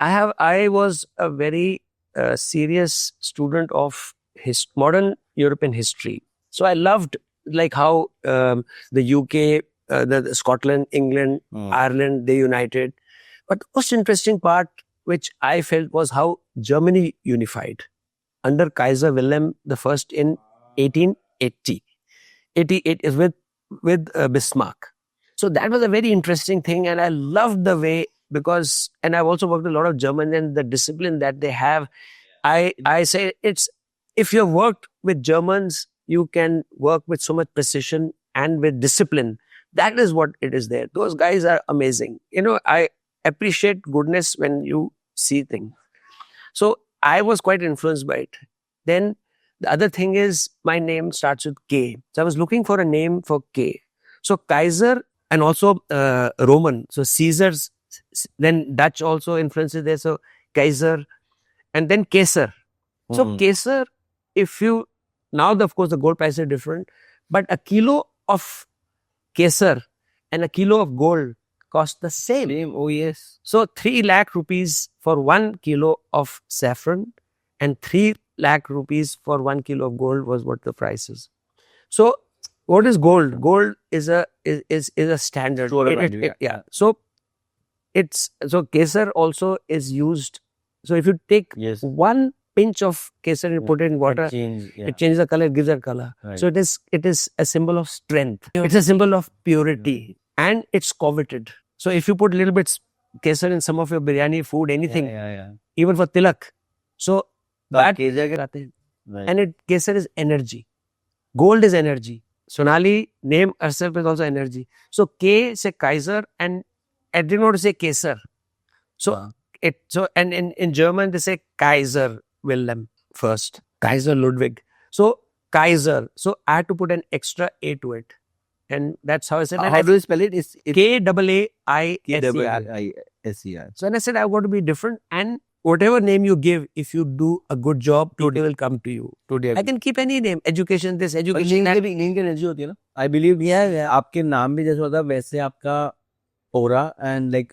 I was a very serious student of modern European history. So I loved like how the UK, the Scotland, England, Ireland, they united. But the most interesting part, which I felt, was how Germany unified under Kaiser Wilhelm I in 1880. 88 is with Bismarck. So that was a very interesting thing, and I loved the way, because, and I've also worked with a lot of German, and the discipline that they have. I say it's, if you've worked with Germans, you can work with so much precision and with discipline. That is what it is there. Those guys are amazing. I appreciate goodness when you see things. So I was quite influenced by it. Then the other thing is, my name starts with K. So I was looking for a name for K. So Kaiser, and also Roman. So Caesar's, then Dutch also influences there. So Kaiser, and then Kesar. So Kesar, now of course the gold price is different, but a kilo of Kesar and a kilo of gold cost the same. Oh yes. So 3 lakh rupees for 1 kilo of saffron and 3 lakh rupees for 1 kilo of gold was what the price is. So what is gold? Gold is a standard. Yeah. So Kesar also is used. So if you take one pinch of Kesar and put it in water, it changes the color, it gives that color. Right. So it is a symbol of strength. It's a symbol of purity, and it's coveted. So if you put a little bit Kesar in some of your biryani food, anything, even for tilak, so that and Kesar is energy. Gold is energy. Sonali name herself is also energy. So K say Kaiser, and I didn't want to say Kesar. So and in German they say Kaiser Wilhelm first, Kaiser Ludwig. So Kaiser. So I had to put an extra A to it, and that's how I said. How do you spell it? It's K-A-A-I-S-E-R. So and I said I want to be different, and whatever name you give, if you do a good job, people will come to you. I can keep any name. Education this, education that. Name की energy होती है ना. I believe आपके नाम भी जैसे होता है वैसे आपका aura and like